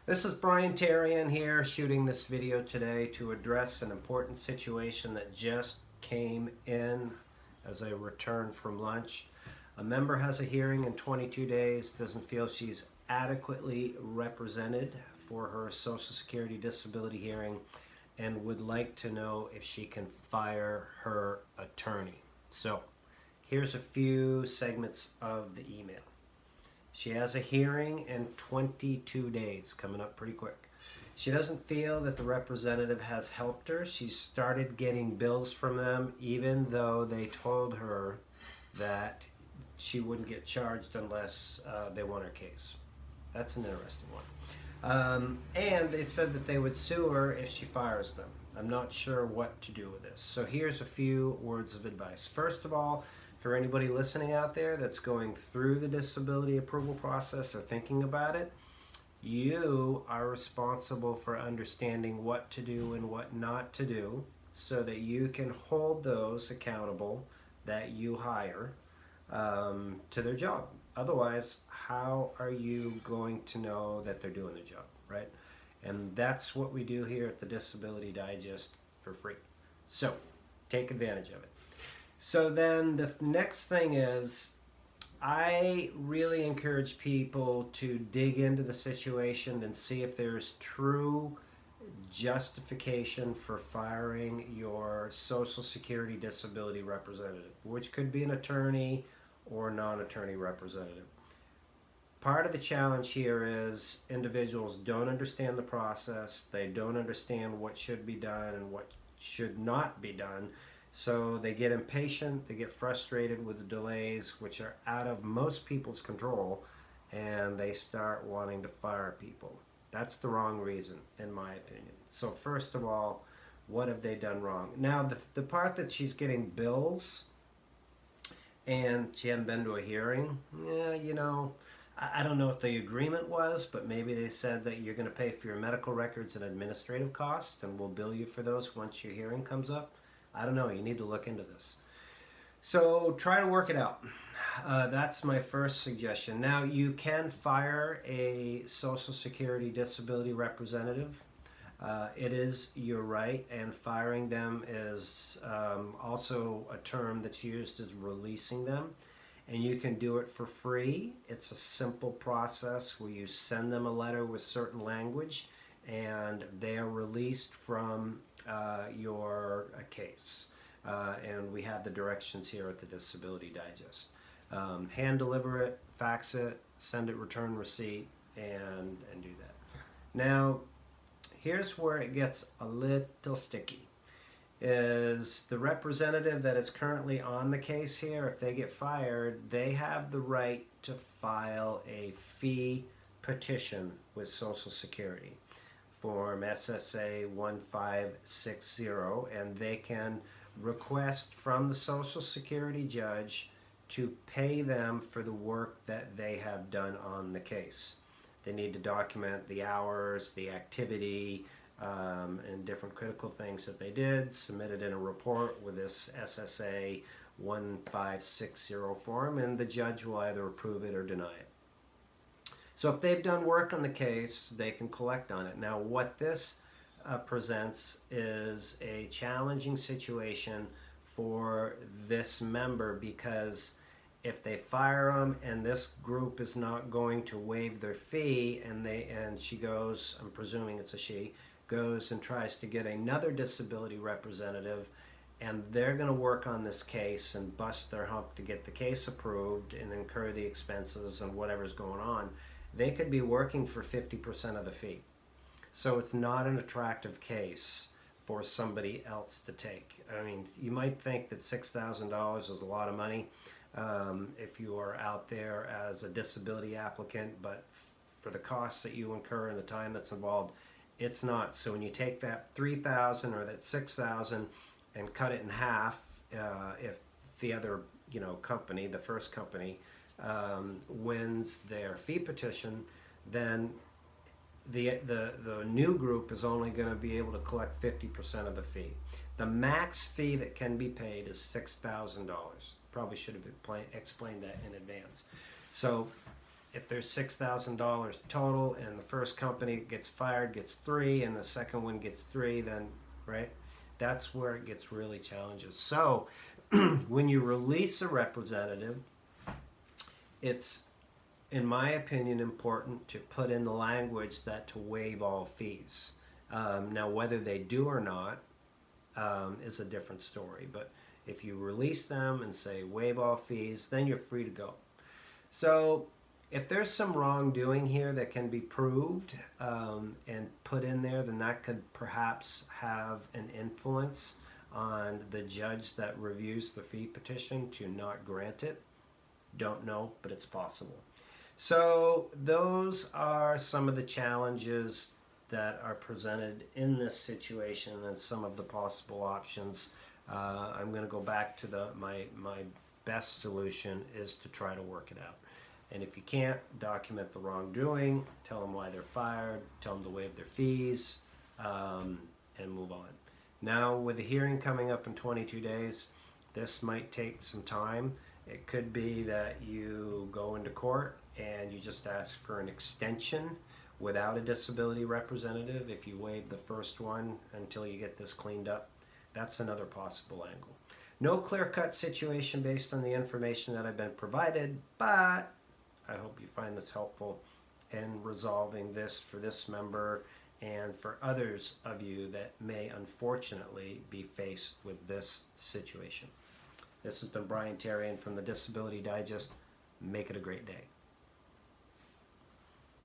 This is Brian Terrian here, shooting this video today to address an important situation that just came in as I returned from lunch. A member has a hearing in 22 days, doesn't feel she's adequately represented for her Social Security disability hearing, and would like to know if she can fire her attorney. So, here's a few segments of the email. She has a hearing in 22 days, coming up pretty quick. She doesn't feel that the representative has helped her. She started getting bills from them even though they told her that she wouldn't get charged unless they won her case. That's an interesting one. And they said that they would sue her if she fires them. I'm not sure what to do with this. So here's a few words of advice. First of all, for anybody listening out there that's going through the disability approval process or thinking about it, you are responsible for understanding what to do and what not to do so that you can hold those accountable that you hire to their job. Otherwise, how are you going to know that they're doing the job, right? And that's what we do here at the Disability Digest for free. So take advantage of it. So then the next thing is, I really encourage people to dig into the situation and see if there's true justification for firing your Social Security disability representative, which could be an attorney or non-attorney representative. Part of the challenge here is individuals don't understand the process, they don't understand what should be done and what should not be done. So they get impatient, they get frustrated with the delays, which are out of most people's control, and they start wanting to fire people. That's the wrong reason, in my opinion. So first of all, what have they done wrong? Now, the part that she's getting bills and she hadn't been to a hearing, I don't know what the agreement was, but maybe they said that you're going to pay for your medical records and administrative costs, and we'll bill you for those once your hearing comes up. I don't know, you need to look into this. So try to work it out. That's my first suggestion. Now, you can fire a Social Security disability representative. It is your right, and firing them is also a term that's used as releasing them. And you can do it for free. It's a simple process where you send them a letter with certain language and they are released from your case. And we have the directions here at the Disability Digest. Hand deliver it, fax it, send it return receipt, and do that. Now, here's where it gets a little sticky. Is the representative that is currently on the case here, if they get fired, they have the right to file a fee petition with Social Security, form SSA 1560, and they can request from the Social Security judge to pay them for the work that they have done on the case. They need to document the hours, the activity, and different critical things that they did, submitted in a report with this SSA 1560 form, and the judge will either approve it or deny it. So if they've done work on the case, they can collect on it. Now, what this presents is a challenging situation for this member, because if they fire them and this group is not going to waive their fee, and she goes, I'm presuming it's a she, goes and tries to get another disability representative, and they're going to work on this case and bust their hump to get the case approved and incur the expenses and whatever's going on, they could be working for 50% of the fee. So it's not an attractive case for somebody else to take. I mean, you might think that $6,000 is a lot of money if you are out there as a disability applicant, but for the costs that you incur and the time that's involved, it's not. So when you take that $3,000 or that $6,000 and cut it in half, if the other company, the first company, wins their fee petition, then the new group is only going to be able to collect 50% of the fee. The max fee that can be paid is $6,000. Probably should have explained that in advance. So if there's $6,000 total and the first company gets fired gets 3 and the second one gets 3, then right, that's where it gets really challenging. So when you release a representative, it's, in my opinion, important to put in the language that to waive all fees. Now whether they do or not is a different story, but if you release them and say waive all fees, then you're free to go. So if there's some wrongdoing here that can be proved and put in there, then that could perhaps have an influence on the judge that reviews the fee petition to not grant it. Don't know, but it's possible. So those are some of the challenges that are presented in this situation and some of the possible options. I'm going to go back to my best solution is to try to work it out. And if you can't, document the wrongdoing, tell them why they're fired, tell them to waive their fees, and move on. Now, with the hearing coming up in 22 days, this might take some time. It could be that you go into court and you just ask for an extension without a disability representative if you waive the first one until you get this cleaned up. That's another possible angle. No clear-cut situation based on the information that I've been provided, but I hope you find this helpful in resolving this for this member and for others of you that may unfortunately be faced with this situation. This has been Brian Terrian from the Disability Digest. Make it a great day.